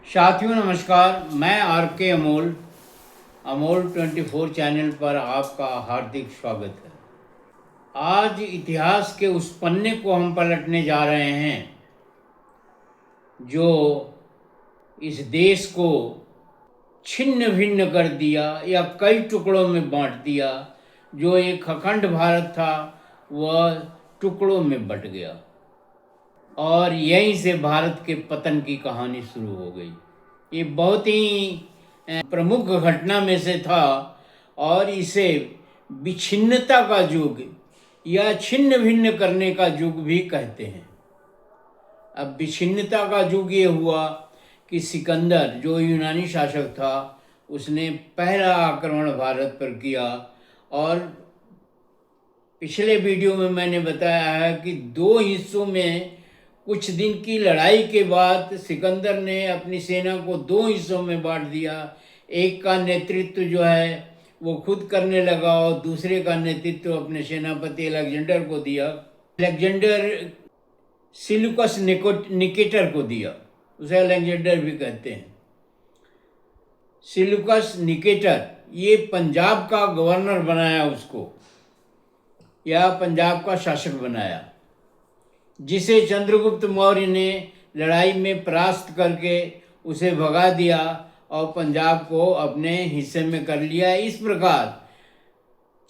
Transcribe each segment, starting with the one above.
साथियों नमस्कार। मैं आर के अमोल अमोल 24 चैनल पर आपका हार्दिक स्वागत है। आज इतिहास के उस पन्ने को हम पलटने जा रहे हैं जो इस देश को छिन्न भिन्न कर दिया या कई टुकड़ों में बांट दिया। जो एक अखंड भारत था वह टुकड़ों में बट गया और यहीं से भारत के पतन की कहानी शुरू हो गई। ये बहुत ही प्रमुख घटना में से था और इसे विच्छिन्नता का युग या छिन्न भिन्न करने का युग भी कहते हैं। अब विच्छिन्नता का युग ये हुआ कि सिकंदर जो यूनानी शासक था उसने पहला आक्रमण भारत पर किया और पिछले वीडियो में मैंने बताया है कि दो हिस्सों में कुछ दिन की लड़ाई के बाद सिकंदर ने अपनी सेना को दो हिस्सों में बांट दिया। एक का नेतृत्व जो है वो खुद करने लगा और दूसरे का नेतृत्व अपने सेनापति अलेक्जेंडर को दिया। अलेक्जेंडर सिलूकस निकेटर को दिया, उसे अलेक्जेंडर भी कहते हैं। सिलूकस निकेटर ये पंजाब का गवर्नर बनाया उसको, या पंजाब का शासक बनाया, जिसे चंद्रगुप्त मौर्य ने लड़ाई में परास्त करके उसे भगा दिया और पंजाब को अपने हिस्से में कर लिया। इस प्रकार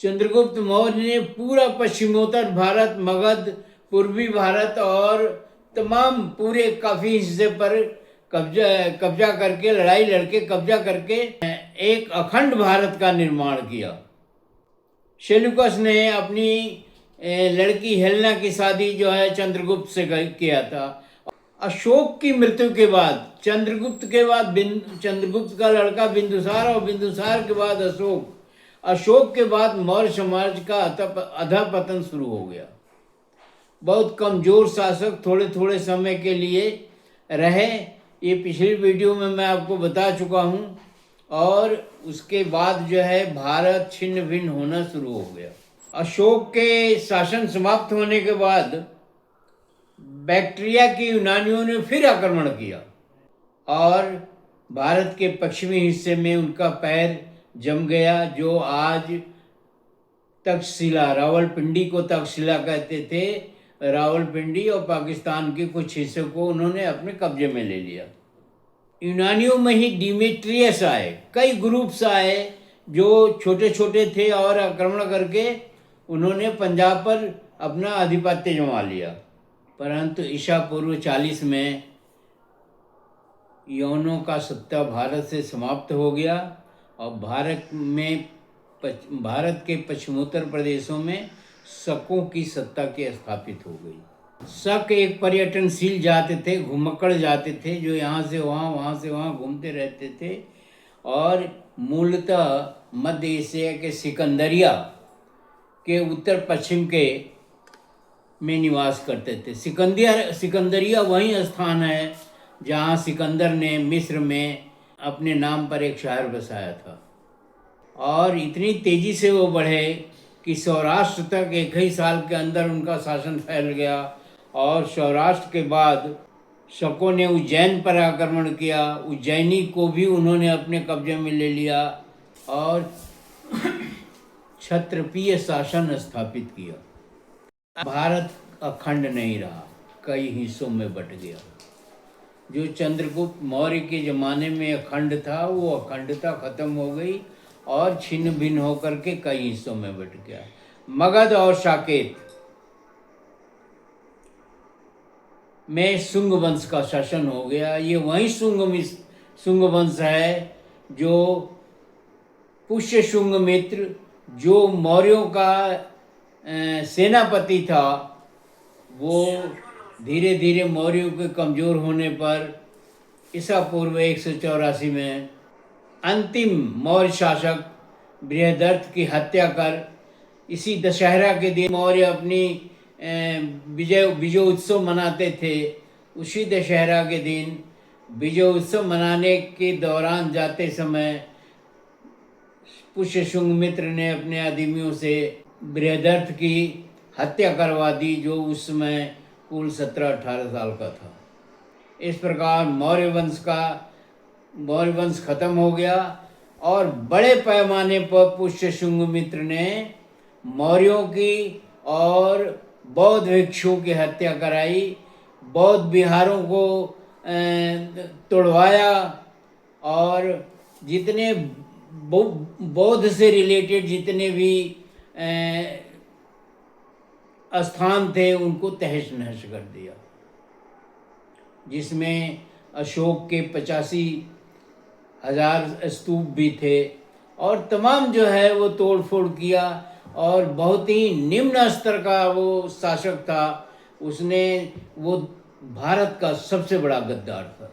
चंद्रगुप्त मौर्य ने पूरा पश्चिमोत्तर भारत, मगध, पूर्वी भारत और तमाम पूरे काफ़ी हिस्से पर कब्जा करके, लड़ाई लड़के कब्जा करके एक अखंड भारत का निर्माण किया। सेल्यूकस ने अपनी लड़की हेलेना की शादी जो है चंद्रगुप्त से किया था। अशोक की मृत्यु के बाद चंद्रगुप्त के बाद चंद्रगुप्त का लड़का बिंदुसार और बिंदुसार के बाद अशोक के बाद मौर्य समाज का अधःपतन शुरू हो गया। बहुत कमजोर शासक थोड़े थोड़े समय के लिए रहे, ये पिछली वीडियो में मैं आपको बता चुका हूँ। और उसके बाद जो है भारत छिन्न भिन्न होना शुरू हो गया। अशोक के शासन समाप्त होने के बाद बैक्ट्रिया की यूनानियों ने फिर आक्रमण किया और भारत के पश्चिमी हिस्से में उनका पैर जम गया। जो आज तक्षशिला, रावलपिंडी को तक्षशिला कहते थे, रावलपिंडी और पाकिस्तान के कुछ हिस्सों को उन्होंने अपने कब्जे में ले लिया। यूनानियों में ही डिमेट्रियस आए, कई ग्रुप्स आए जो छोटे छोटे थे और आक्रमण करके उन्होंने पंजाब पर अपना आधिपत्य जमा लिया। परंतु ईसा पूर्व 40 में यवनों का सत्ता भारत से समाप्त हो गया और भारत के पश्चिमोत्तर प्रदेशों में शकों की सत्ता की स्थापित हो गई। शक एक पर्यटनशील जाति थे, घुमक्कड़ जाति थे, जो यहाँ से वहाँ, वहाँ से वहाँ घूमते रहते थे और मूलतः मध्य एशिया के सिकंदरिया के उत्तर पश्चिम के में निवास करते थे। सिकंदरिया वही स्थान है जहाँ सिकंदर ने मिस्र में अपने नाम पर एक शहर बसाया था और इतनी तेज़ी से वो बढ़े कि सौराष्ट्र तक एक ही साल के अंदर उनका शासन फैल गया। और सौराष्ट्र के बाद शकों ने उज्जैन पर आक्रमण किया, उज्जैनी को भी उन्होंने अपने कब्जे में ले लिया और क्षत्रिय शासन स्थापित किया। भारत अखंड नहीं रहा, कई हिस्सों में बट गया। जो चंद्रगुप्त मौर्य के ज़माने में अखंड था वो अखंडता खत्म हो गई और छिन्न भिन्न होकर के कई हिस्सों में बट गया। मगध और साकेत में शुंग वंश का शासन हो गया। ये वही शुंग वंश है जो पुष्य शुंग मित्र, जो मौर्यों का सेनापति था, वो धीरे धीरे मौर्यों के कमज़ोर होने पर ईसा पूर्व 184 में अंतिम मौर्य शासक बृहदर्थ की हत्या कर इसी दशहरा के दिन मौर्य अपनी विजय उत्सव मनाते थे। उसी दशहरा के दिन विजय उत्सव मनाने के दौरान जाते समय पुष्यशुंग मित्र ने अपने आदमियों से बृहदर्थ की हत्या करवा दी, जो उस समय कुल 17-18 साल का था। इस प्रकार मौर्य वंश का मौर्य वंश खत्म हो गया और बड़े पैमाने पर पुष्यशुंग मित्र ने मौर्यों की और बौद्ध भिक्षुओं की हत्या कराई, बौद्ध विहारों को तोड़वाया और जितने बौद्ध से रिलेटेड जितने भी स्थान थे उनको तहस नहस कर दिया, जिसमें अशोक के 85,000 स्तूप भी थे और तमाम जो है वो तोड़ फोड़ किया। और बहुत ही निम्न स्तर का वो शासक था, उसने वो भारत का सबसे बड़ा गद्दार था,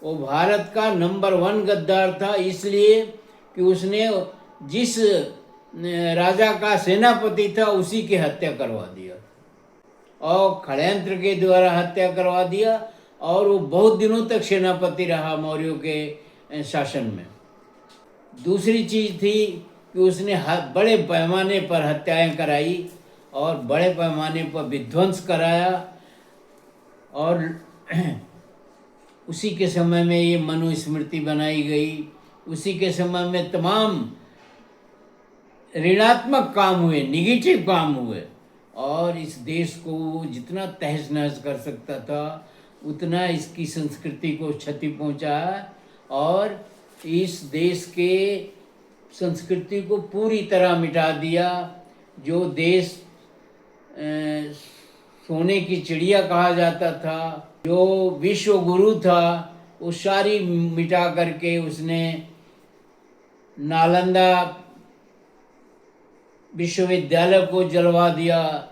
वो भारत का नंबर 1 गद्दार था, इसलिए कि उसने जिस राजा का सेनापति था उसी की हत्या करवा दिया और षड्यंत्र के द्वारा हत्या करवा दिया और वो बहुत दिनों तक सेनापति रहा मौर्यों के शासन में। दूसरी चीज़ थी कि उसने बड़े पैमाने पर हत्याएं कराई और बड़े पैमाने पर विध्वंस कराया और उसी के समय में ये मनुस्मृति बनाई गई, उसी के समय में तमाम ऋणात्मक काम हुए, निगेटिव काम हुए और इस देश को जितना तहस नहस कर सकता था उतना इसकी संस्कृति को क्षति पहुंचा और इस देश के संस्कृति को पूरी तरह मिटा दिया। जो देश सोने की चिड़िया कहा जाता था, जो विश्व गुरु था, वो सारी मिटा करके उसने नालंदा विश्वविद्यालय को जलवा दिया,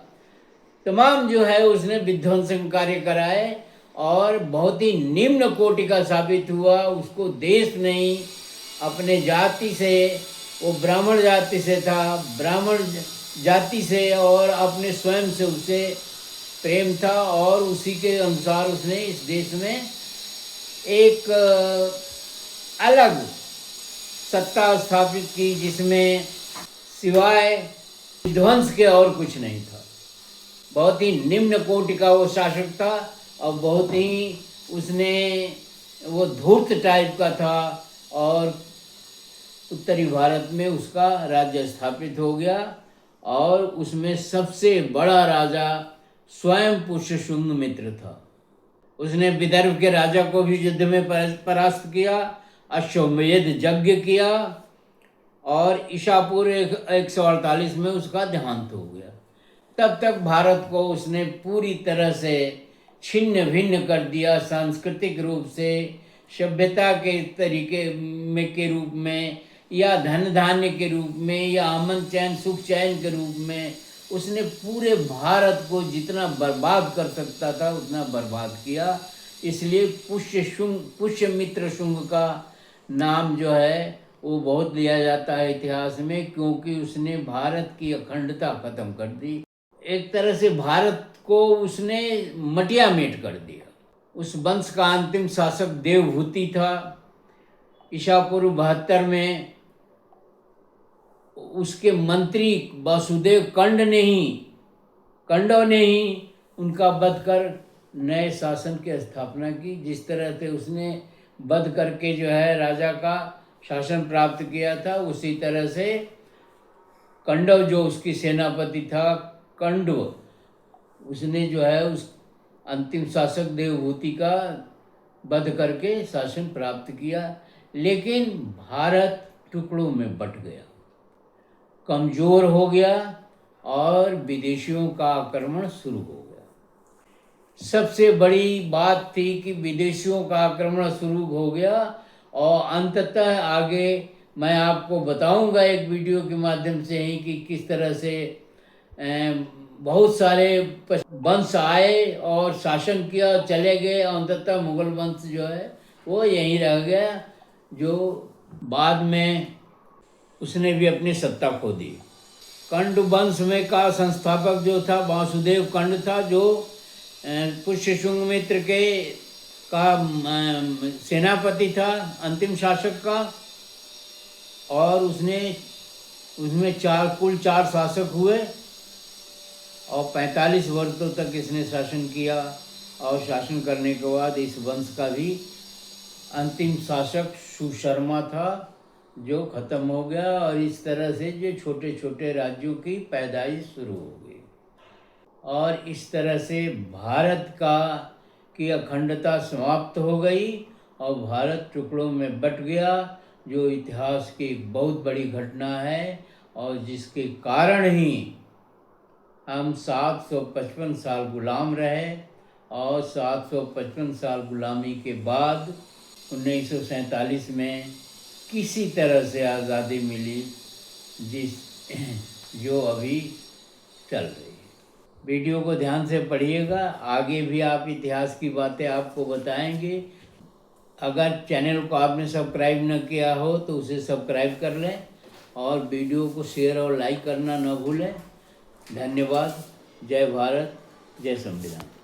तमाम जो है उसने विध्वंसक कार्य कराए और बहुत ही निम्न कोटि का साबित हुआ। उसको देश नहीं, अपने जाति से, वो ब्राह्मण जाति से था, ब्राह्मण जाति से और अपने स्वयं से उसे प्रेम था और उसी के अनुसार उसने इस देश में एक अलग सत्ता स्थापित की जिसमें सिवाय विध्वंस के और कुछ नहीं था। बहुत ही निम्न कोटि का वो शासक था और बहुत ही उसने वो धूर्त टाइप का था और उत्तरी भारत में उसका राज्य स्थापित हो गया और उसमें सबसे बड़ा राजा स्वयं पुष्यशुंग मित्र था। उसने विदर्भ के राजा को भी युद्ध में परास्त किया, अश्वमेध यज्ञ किया और ईसापूर्व 148 में उसका देहांत हो गया। तब तक भारत को उसने पूरी तरह से छिन्न भिन्न कर दिया, सांस्कृतिक रूप से, सभ्यता के तरीके में के रूप में या धन धान्य के रूप में या अमन चैन सुख चैन के रूप में उसने पूरे भारत को जितना बर्बाद कर सकता था उतना बर्बाद किया। इसलिए पुष्यमित्र शुंग का नाम जो है वो बहुत लिया जाता है इतिहास में, क्योंकि उसने भारत की अखंडता खत्म कर दी। एक तरह से भारत को उसने मटिया-मेट कर दिया। उस वंश का अंतिम शासक देवहूति था। ईसापूर्व 72 में उसके मंत्री वासुदेव कंडव ने ही उनका वध कर नए शासन की स्थापना की। जिस तरह से उसने वध करके जो है राजा का शासन प्राप्त किया था, उसी तरह से कंडव जो उसकी सेनापति था, कंडव, उसने जो है उस अंतिम शासक देवहूति का वध करके शासन प्राप्त किया। लेकिन भारत टुकड़ों में बट गया, कमज़ोर हो गया और विदेशियों का आक्रमण शुरू हो गया। सबसे बड़ी बात थी कि विदेशियों का आक्रमण शुरू हो गया और अंततः आगे मैं आपको बताऊंगा एक वीडियो के माध्यम से ही कि किस तरह से बहुत सारे वंश आए और शासन किया, चले गए। अंततः मुगल वंश जो है वो यहीं रह गया, जो बाद में उसने भी अपनी सत्ता खो दी। कंड वंश में का संस्थापक जो था वासुदेव कंड था, जो पुष्यशुंग मित्र के का सेनापति था, अंतिम शासक का। और उसमें कुल चार शासक हुए और 45 वर्षों तक इसने शासन किया और शासन करने के बाद इस वंश का भी अंतिम शासक सुशर्मा था जो ख़त्म हो गया, और इस तरह से जो छोटे छोटे राज्यों की पैदाइश शुरू हो गई, और इस तरह से भारत की अखंडता समाप्त हो गई और भारत टुकड़ों में बट गया, जो इतिहास की एक बहुत बड़ी घटना है, और जिसके कारण ही हम 755 साल गुलाम रहे, और 755 साल गुलामी के बाद 1947 में किसी तरह से आज़ादी मिली, जो अभी चल रही है। वीडियो को ध्यान से पढ़िएगा, आगे भी आप इतिहास की बातें आपको बताएंगे। अगर चैनल को आपने सब्सक्राइब न किया हो तो उसे सब्सक्राइब कर लें, और वीडियो को शेयर और लाइक करना न भूलें। धन्यवाद। जय भारत, जय संविधान।